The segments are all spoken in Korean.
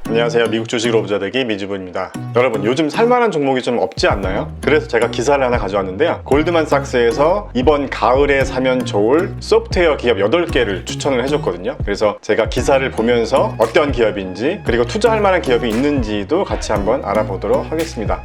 안녕하세요. 미국 주식으로 부자 되기 미주부입니다. 여러분, 요즘 살만한 종목이 좀 없지 않나요? 그래서 제가 기사를 하나 가져왔는데요. 골드만삭스에서 이번 가을에 사면 좋을 소프트웨어 기업 8개를 추천을 해줬거든요. 그래서 제가 기사를 보면서 어떤 기업인지, 그리고 투자할 만한 기업이 있는지도 같이 한번 알아보도록 하겠습니다.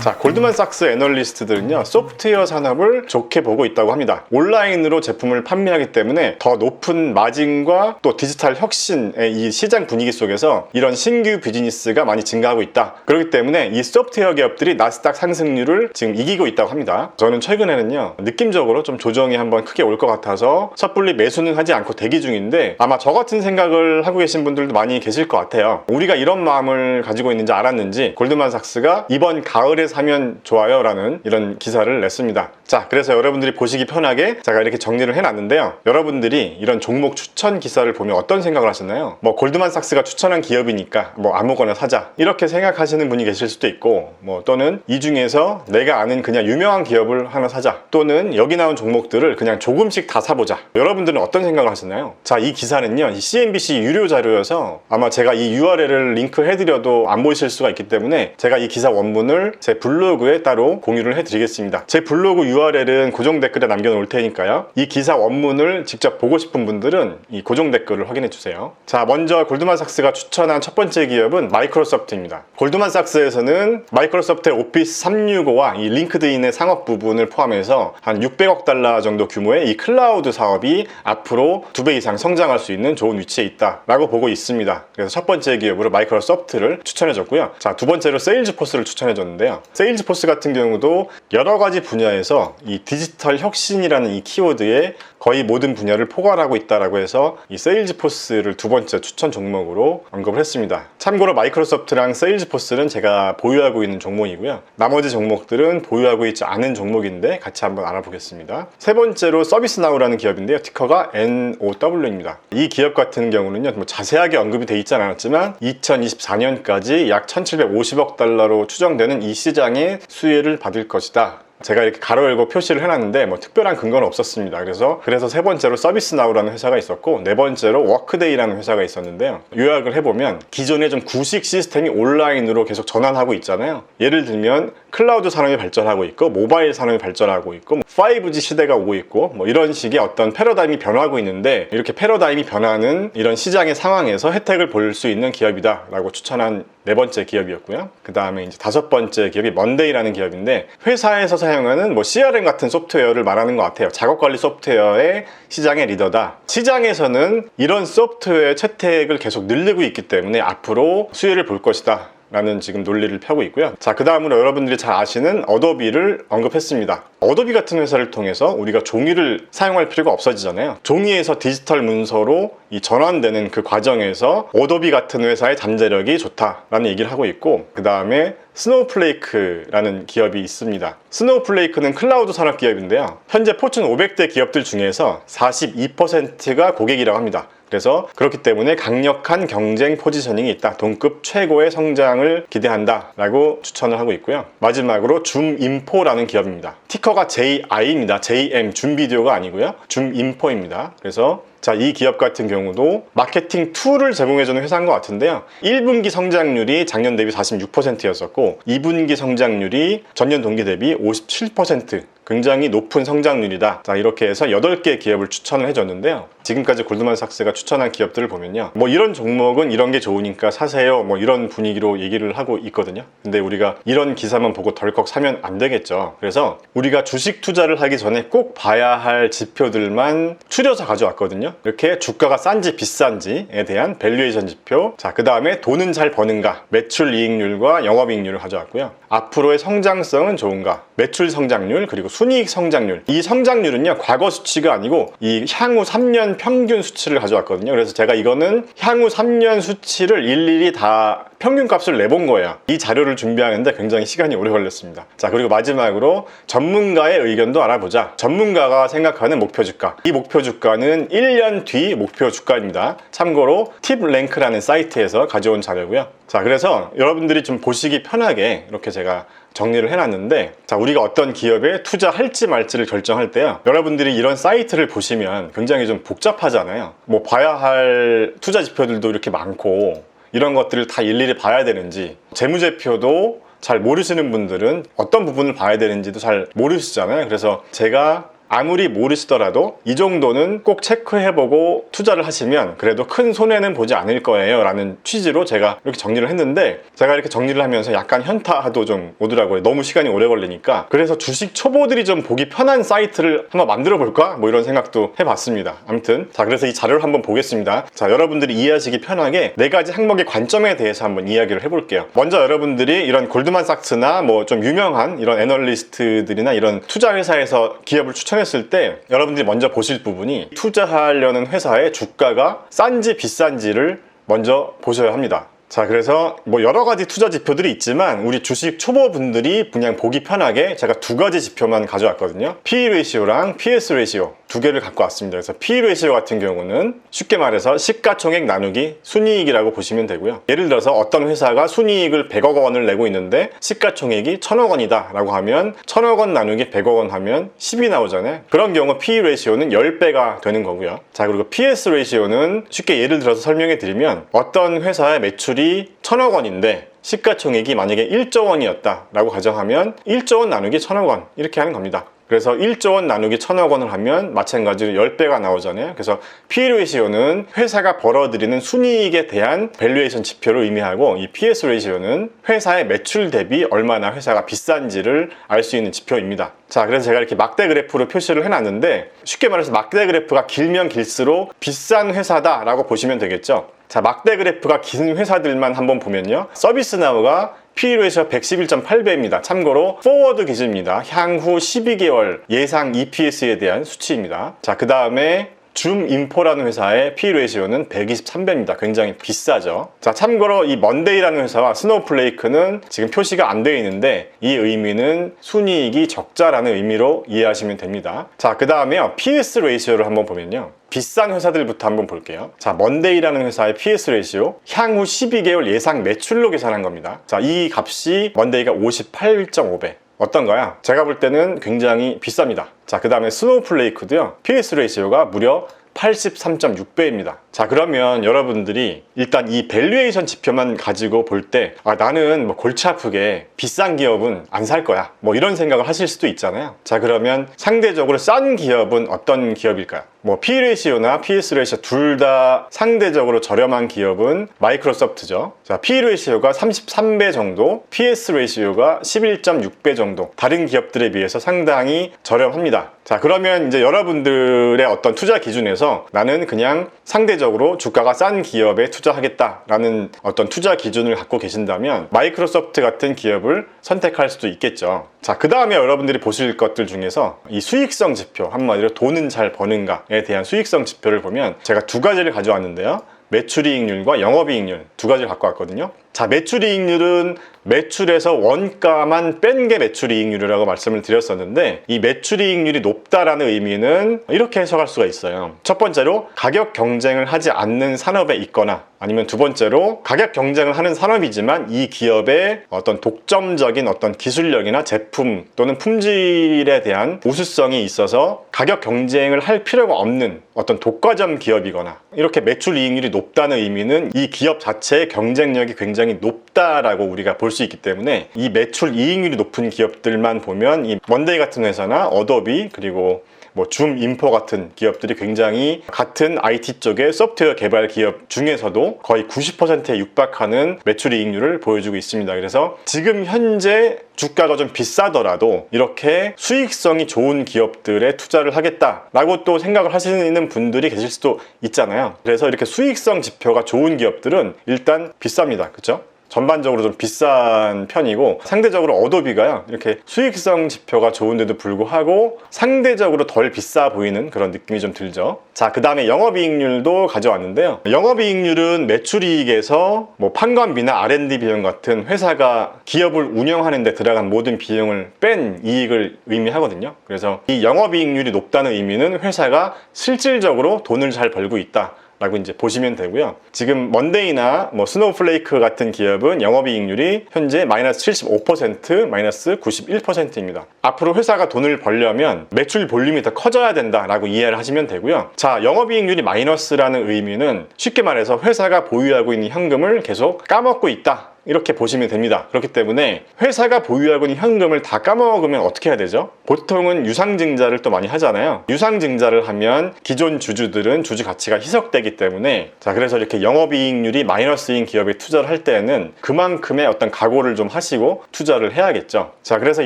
자, 골드만삭스 애널리스트들은요, 소프트웨어 산업을 좋게 보고 있다고 합니다. 온라인으로 제품을 판매하기 때문에 더 높은 마진과 또 디지털 혁신의 이 시장 분위기 속에서 이런 신규 비즈니스가 많이 증가하고 있다. 그렇기 때문에 이 소프트웨어 기업들이 나스닥 상승률을 지금 이기고 있다고 합니다. 저는 최근에는요, 느낌적으로 좀 조정이 한번 크게 올 것 같아서 섣불리 매수는 하지 않고 대기 중인데, 아마 저 같은 생각을 하고 계신 분들도 많이 계실 것 같아요. 우리가 이런 마음을 가지고 있는지 알았는지 골드만삭스가 이번 가을에 사면 좋아요 라는 이런 기사를 냈습니다. 자, 그래서 여러분들이 보시기 편하게 제가 이렇게 정리를 해놨는데요. 여러분들이 이런 종목 추천 기사를 보면 어떤 생각을 하셨나요? 골드만삭스가 추천한 기업이니까 아무거나 사자, 이렇게 생각하시는 분이 계실 수도 있고, 또는 이 중에서 내가 아는 그냥 유명한 기업을 하나 사자, 또는 여기 나온 종목들을 그냥 조금씩 다 사보자. 여러분들은 어떤 생각을 하셨나요? 자, 이 기사는요, 이 CNBC 유료 자료여서 아마 제가 이 URL을 링크 해드려도 안 보이실 수가 있기 때문에 제가 이 기사 원문을 제 블로그에 따로 공유를 해드리겠습니다. 제 블로그 URL은 고정 댓글에 남겨놓을 테니까요. 이 기사 원문을 직접 보고 싶은 분들은 이 고정 댓글을 확인해주세요. 자, 먼저 골드만삭스가 추천한 첫 번째 기업은 마이크로소프트입니다. 골드만삭스에서는 마이크로소프트의 오피스 365와 이 링크드인의 상업 부분을 포함해서 한 600억 달러 정도 규모의 이 클라우드 사업이 앞으로 2배 이상 성장할 수 있는 좋은 위치에 있다라고 보고 있습니다. 그래서 첫 번째 기업으로 마이크로소프트를 추천해줬고요. 자, 두 번째로 세일즈포스를 추천해줬는데요. 세일즈포스 같은 경우도 여러 가지 분야에서 이 디지털 혁신이라는 이 키워드에 거의 모든 분야를 포괄하고 있다라고 해서 이 세일즈포스를 두 번째 추천 종목으로 언급을 했습니다. 참고로 마이크로소프트랑 세일즈포스는 제가 보유하고 있는 종목이고요. 나머지 종목들은 보유하고 있지 않은 종목인데 같이 한번 알아보겠습니다. 세 번째로 서비스나우라는 기업인데요. 티커가 NOW입니다. 이 기업 같은 경우는요, 자세하게 언급이 돼 있지 않았지만 2024년까지 약 1750억 달러로 추정되는 이 시장의 수혜를 받을 것이다. 제가 이렇게 가로 열고 표시를 해놨는데 특별한 근거는 없었습니다. 그래서 세 번째로 서비스나우라는 회사가 있었고, 네 번째로 워크데이라는 회사가 있었는데요. 요약을 해보면 기존의 좀 구식 시스템이 온라인으로 계속 전환하고 있잖아요. 예를 들면 클라우드 산업이 발전하고 있고, 모바일 산업이 발전하고 있고, 5G 시대가 오고 있고, 이런 식의 어떤 패러다임이 변하고 있는데, 이렇게 패러다임이 변하는 이런 시장의 상황에서 혜택을 볼 수 있는 기업이다 라고 추천한 네 번째 기업이었고요. 그 다음에 이제 다섯 번째 기업이 먼데이라는 기업인데, 회사에서 사용하는 CRM 같은 소프트웨어를 말하는 것 같아요. 작업관리 소프트웨어의 시장의 리더다. 시장에서는 이런 소프트웨어 채택을 계속 늘리고 있기 때문에 앞으로 수혜를 볼 것이다 라는 지금 논리를 펴고 있고요. 자, 그 다음으로 여러분들이 잘 아시는 어도비를 언급했습니다. 어도비 같은 회사를 통해서 우리가 종이를 사용할 필요가 없어지잖아요. 종이에서 디지털 문서로 이 전환되는 그 과정에서 어도비 같은 회사의 잠재력이 좋다라는 얘기를 하고 있고, 그 다음에 스노우플레이크라는 기업이 있습니다. 스노우플레이크는 클라우드 산업 기업인데요. 현재 포춘 500대 기업들 중에서 42%가 고객이라고 합니다. 그래서 그렇기 때문에 강력한 경쟁 포지셔닝이 있다. 동급 최고의 성장을 기대한다 라고 추천을 하고 있고요. 마지막으로 줌인포라는 기업입니다. 티커가 JI입니다. JM, 줌비디오가 아니고요. 줌인포입니다. 그래서 자, 이 기업 같은 경우도 마케팅 툴을 제공해주는 회사인 것 같은데요. 1분기 성장률이 작년 대비 46%였었고 2분기 성장률이 전년 동기 대비 57%, 굉장히 높은 성장률이다. 자, 이렇게 해서 8개의 기업을 추천을 해줬는데요. 지금까지 골드만삭스가 추천한 기업들을 보면요, 이런 종목은 이런 게 좋으니까 사세요, 이런 분위기로 얘기를 하고 있거든요. 근데 우리가 이런 기사만 보고 덜컥 사면 안 되겠죠. 그래서 우리가 주식 투자를 하기 전에 꼭 봐야 할 지표들만 추려서 가져왔거든요. 이렇게 주가가 싼지 비싼지에 대한 밸류에이션 지표, 자, 그 다음에 돈은 잘 버는가, 매출 이익률과 영업이익률을 가져왔고요. 앞으로의 성장성은 좋은가, 매출 성장률, 그리고 순이익 성장률. 이 성장률은요, 과거 수치가 아니고 이 향후 3년 평균 수치를 가져왔거든요. 그래서 제가 이거는 향후 3년 수치를 일일이 다 평균값을 내본 거예요. 이 자료를 준비하는데 굉장히 시간이 오래 걸렸습니다. 자, 그리고 마지막으로 전문가의 의견도 알아보자. 전문가가 생각하는 목표 주가. 이 목표 주가는 1년 뒤 목표 주가입니다. 참고로 팁랭크라는 사이트에서 가져온 자료고요. 자, 그래서 여러분들이 좀 보시기 편하게 이렇게 제가 정리를 해놨는데, 자, 우리가 어떤 기업에 투자할지 말지를 결정할 때요, 여러분들이 이런 사이트를 보시면 굉장히 좀 복잡하잖아요. 뭐 봐야 할 투자 지표들도 이렇게 많고, 이런 것들을 다 일일이 봐야 되는지, 재무제표도 잘 모르시는 분들은 어떤 부분을 봐야 되는지도 잘 모르시잖아요. 그래서 제가 아무리 모르시더라도 이 정도는 꼭 체크해보고 투자를 하시면 그래도 큰 손해는 보지 않을 거예요 라는 취지로 제가 이렇게 정리를 했는데, 제가 이렇게 정리를 하면서 약간 현타도 좀 오더라고요. 너무 시간이 오래 걸리니까. 그래서 주식 초보들이 좀 보기 편한 사이트를 한번 만들어 볼까? 뭐 이런 생각도 해봤습니다. 아무튼 자, 그래서 이 자료를 한번 보겠습니다. 자, 여러분들이 이해하시기 편하게 4가지 항목의 관점에 대해서 한번 이야기를 해볼게요. 먼저 여러분들이 이런 골드만삭스나 뭐 좀 유명한 이런 애널리스트들이나 이런 투자 회사에서 기업을 추천했을 때 여러분들이 먼저 보실 부분이, 투자하려는 회사의 주가가 싼지 비싼지를 먼저 보셔야 합니다. 자, 그래서 뭐 여러 가지 투자 지표들이 있지만 우리 주식 초보분들이 그냥 보기 편하게 제가 2가지 지표만 가져왔거든요. PE 레이시오랑 PS 레이시오 2개를 갖고 왔습니다. 그래서 PE 레이시오 같은 경우는 쉽게 말해서 시가총액 나누기 순이익이라고 보시면 되고요. 예를 들어서 어떤 회사가 순이익을 100억 원을 내고 있는데 시가총액이 1000억 원이다 라고 하면 1000억 원 나누기 100억 원 하면 10이 나오잖아요. 그런 경우 PE 레이시오는 10배가 되는 거고요. 자, 그리고 PS 레이시오는 쉽게 예를 들어서 설명해 드리면, 어떤 회사의 매출이 1000억 원인데 시가총액이 만약에 1조 원이었다 라고 가정하면 1조 원 나누기 1000억 원 이렇게 하는 겁니다. 그래서 1조 원 나누기 1000억 원을 하면 마찬가지로 10배가 나오잖아요. 그래서 PE 레이시오는 회사가 벌어들이는 순이익에 대한 밸류에이션 지표를 의미하고, 이 PS 레이시오는 회사의 매출 대비 얼마나 회사가 비싼지를 알 수 있는 지표입니다. 자, 그래서 제가 이렇게 막대 그래프로 표시를 해놨는데, 쉽게 말해서 막대 그래프가 길면 길수록 비싼 회사다 라고 보시면 되겠죠. 자, 막대 그래프가 긴 회사들만 한번 보면요, 서비스나우가 PE 레이시오 111.8배입니다. 참고로 포워드 기준입니다. 향후 12개월 예상 EPS에 대한 수치입니다. 자, 그 다음에 줌인포라는 회사의 PE 레이시오는 123배입니다. 굉장히 비싸죠. 자, 참고로 이 먼데이라는 회사와 스노우플레이크는 지금 표시가 안 되어 있는데, 이 의미는 순이익이 적자라는 의미로 이해하시면 됩니다. 자, 그 다음에요, PS 레이시오를 한번 보면요, 비싼 회사들부터 한번 볼게요. 자, 먼데이라는 회사의 PS 레이시오 향후 12개월 예상 매출로 계산한 겁니다. 자, 이 값이 먼데이가 58.5배. 어떤가요? 제가 볼 때는 굉장히 비쌉니다. 자, 그 다음에 스노우플레이크도요, PS 레이시오가 무려 83.6배입니다. 자, 그러면 여러분들이 일단 이 밸류에이션 지표만 가지고 볼 때, 아, 나는 뭐 골치 아프게 비싼 기업은 안 살 거야, 뭐 이런 생각을 하실 수도 있잖아요. 자, 그러면 상대적으로 싼 기업은 어떤 기업일까요? 뭐 PE 레이시오나 PS 레이시오 둘 다 상대적으로 저렴한 기업은 마이크로소프트죠. 자, PE 레이시오가 33배 정도, PS 레이시오가 11.6배 정도, 다른 기업들에 비해서 상당히 저렴합니다. 자, 그러면 이제 여러분들의 어떤 투자 기준에서 나는 그냥 상대적으로 주가가 싼 기업에 투자하겠다라는 어떤 투자 기준을 갖고 계신다면 마이크로소프트 같은 기업을 선택할 수도 있겠죠. 자, 그 다음에 여러분들이 보실 것들 중에서 이 수익성 지표, 한마디로 돈은 잘 버는가에 대한 수익성 지표를 보면 제가 2가지를 가져왔는데요, 매출이익률과 영업이익률 2가지를 갖고 왔거든요. 자, 매출이익률은 매출에서 원가만 뺀 게 매출이익률이라고 말씀을 드렸었는데, 이 매출이익률이 높다라는 의미는 이렇게 해석할 수가 있어요. 첫 번째로 가격 경쟁을 하지 않는 산업에 있거나, 아니면 두 번째로 가격 경쟁을 하는 산업이지만 이 기업의 어떤 독점적인 어떤 기술력이나 제품 또는 품질에 대한 우수성이 있어서 가격 경쟁을 할 필요가 없는 어떤 독과점 기업이거나, 이렇게 매출이익률이 높다는 의미는 이 기업 자체의 경쟁력이 굉장히 높다라고 우리가 볼 수 있기 때문에, 이 매출 이익률이 높은 기업들만 보면 이 먼데이 같은 회사나 어도비, 그리고 뭐 줌인포 같은 기업들이 굉장히 같은 IT 쪽의 소프트웨어 개발 기업 중에서도 거의 90%에 육박하는 매출이익률을 보여주고 있습니다. 그래서 지금 현재 주가가 좀 비싸더라도 이렇게 수익성이 좋은 기업들에 투자를 하겠다라고 또 생각을 하시는 분들이 계실 수도 있잖아요. 그래서 이렇게 수익성 지표가 좋은 기업들은 일단 비쌉니다. 그렇죠? 전반적으로 좀 비싼 편이고, 상대적으로 어도비가요, 이렇게 수익성 지표가 좋은데도 불구하고 상대적으로 덜 비싸 보이는 그런 느낌이 좀 들죠. 자, 그 다음에 영업이익률도 가져왔는데요, 영업이익률은 매출이익에서 뭐 판관비나 R&D 비용 같은 회사가 기업을 운영하는 데 들어간 모든 비용을 뺀 이익을 의미하거든요. 그래서 이 영업이익률이 높다는 의미는 회사가 실질적으로 돈을 잘 벌고 있다 라고 이제 보시면 되고요. 지금 먼데이나 뭐 스노우플레이크 같은 기업은 영업이익률이 현재 마이너스 75%, 마이너스 91%입니다. 앞으로 회사가 돈을 벌려면 매출 볼륨이 더 커져야 된다라고 이해를 하시면 되고요. 자, 영업이익률이 마이너스라는 의미는 쉽게 말해서 회사가 보유하고 있는 현금을 계속 까먹고 있다, 이렇게 보시면 됩니다. 그렇기 때문에 회사가 보유하고 있는 현금을 다 까먹으면 어떻게 해야 되죠? 보통은 유상증자를 또 많이 하잖아요. 유상증자를 하면 기존 주주들은 주주 가치가 희석되기 때문에, 자, 그래서 이렇게 영업이익률이 마이너스인 기업에 투자를 할 때는 그만큼의 어떤 각오를 좀 하시고 투자를 해야겠죠. 자, 그래서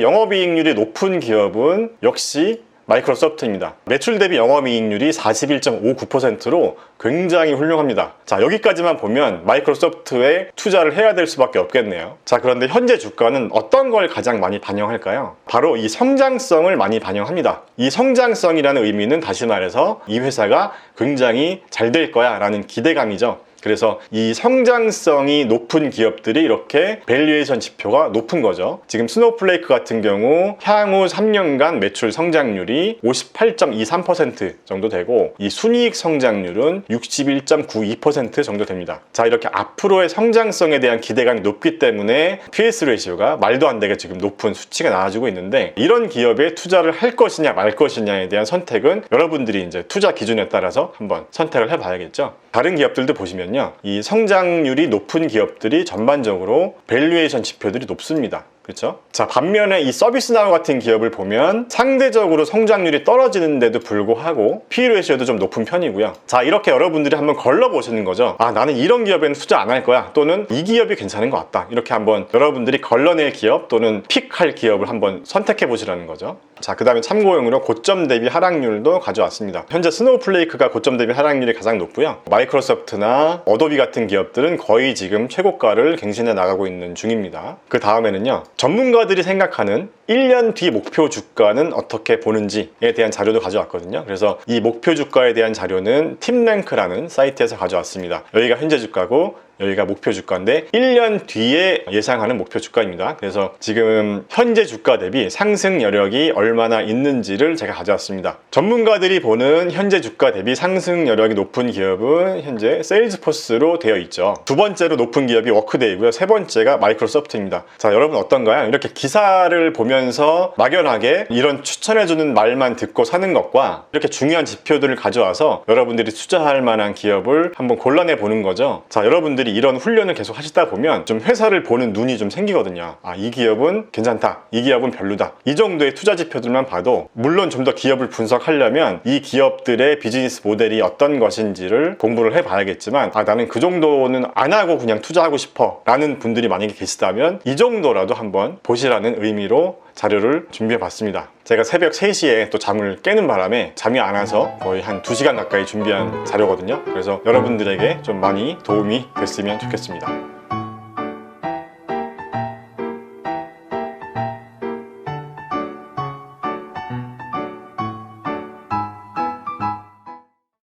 영업이익률이 높은 기업은 역시 마이크로소프트입니다. 매출 대비 영업이익률이 41.59%로 굉장히 훌륭합니다. 자, 여기까지만 보면 마이크로소프트에 투자를 해야 될 수밖에 없겠네요. 자, 그런데 현재 주가는 어떤 걸 가장 많이 반영할까요? 바로 이 성장성을 많이 반영합니다. 이 성장성이라는 의미는 다시 말해서 이 회사가 굉장히 잘 될 거야 라는 기대감이죠. 그래서 이 성장성이 높은 기업들이 이렇게 밸류에이션 지표가 높은 거죠. 지금 스노우플레이크 같은 경우 향후 3년간 매출 성장률이 58.23% 정도 되고, 이 순이익 성장률은 61.92% 정도 됩니다. 자, 이렇게 앞으로의 성장성에 대한 기대감이 높기 때문에 PS 레이시오가 말도 안 되게 지금 높은 수치가 나와주고 있는데, 이런 기업에 투자를 할 것이냐 말 것이냐에 대한 선택은 여러분들이 이제 투자 기준에 따라서 한번 선택을 해봐야겠죠. 다른 기업들도 보시면요, 이 성장률이 높은 기업들이 전반적으로 밸류에이션 지표들이 높습니다. 그렇죠? 자, 반면에 이 서비스나우 같은 기업을 보면 상대적으로 성장률이 떨어지는데도 불구하고 P/E 레이시오도 좀 높은 편이고요. 자, 이렇게 여러분들이 한번 걸러보시는 거죠. 아, 나는 이런 기업에는 투자 안 할 거야, 또는 이 기업이 괜찮은 것 같다, 이렇게 한번 여러분들이 걸러낼 기업 또는 픽할 기업을 한번 선택해 보시라는 거죠. 자, 그 다음에 참고용으로 고점 대비 하락률도 가져왔습니다. 현재 스노우플레이크가 고점 대비 하락률이 가장 높고요. 마이크로소프트나 어도비 같은 기업들은 거의 지금 최고가를 갱신해 나가고 있는 중입니다. 그 다음에는요, 전문가들이 생각하는 1년 뒤 목표 주가는 어떻게 보는지에 대한 자료도 가져왔거든요. 그래서 이 목표 주가에 대한 자료는 팀랭크라는 사이트에서 가져왔습니다. 여기가 현재 주가고 여기가 목표 주가인데 1년 뒤에 예상하는 목표 주가입니다. 그래서 지금 현재 주가 대비 상승 여력이 얼마나 있는지를 제가 가져왔습니다. 전문가들이 보는 현재 주가 대비 상승 여력이 높은 기업은 현재 세일즈포스로 되어 있죠. 두 번째로 높은 기업이 워크데이고요. 세 번째가 마이크로소프트입니다. 자, 여러분 어떤가요? 이렇게 기사를 보면서 막연하게 이런 추천해주는 말만 듣고 사는 것과 이렇게 중요한 지표들을 가져와서 여러분들이 투자할 만한 기업을 한번 골라내 보는 거죠. 자, 여러분들이 이런 훈련을 계속 하시다 보면 좀 회사를 보는 눈이 좀 생기거든요. 아, 이 기업은 괜찮다, 이 기업은 별로다, 이 정도의 투자 지표들만 봐도, 물론 좀 더 기업을 분석하려면 이 기업들의 비즈니스 모델이 어떤 것인지를 공부를 해봐야겠지만, 아, 나는 그 정도는 안 하고 그냥 투자하고 싶어 라는 분들이 만약에 계시다면 이 정도라도 한번 보시라는 의미로 자료를 준비해 봤습니다. 제가 새벽 3시에 또 잠을 깨는 바람에 잠이 안 와서 거의 한 2시간 가까이 준비한 자료거든요. 그래서 여러분들에게 좀 많이 도움이 됐으면 좋겠습니다.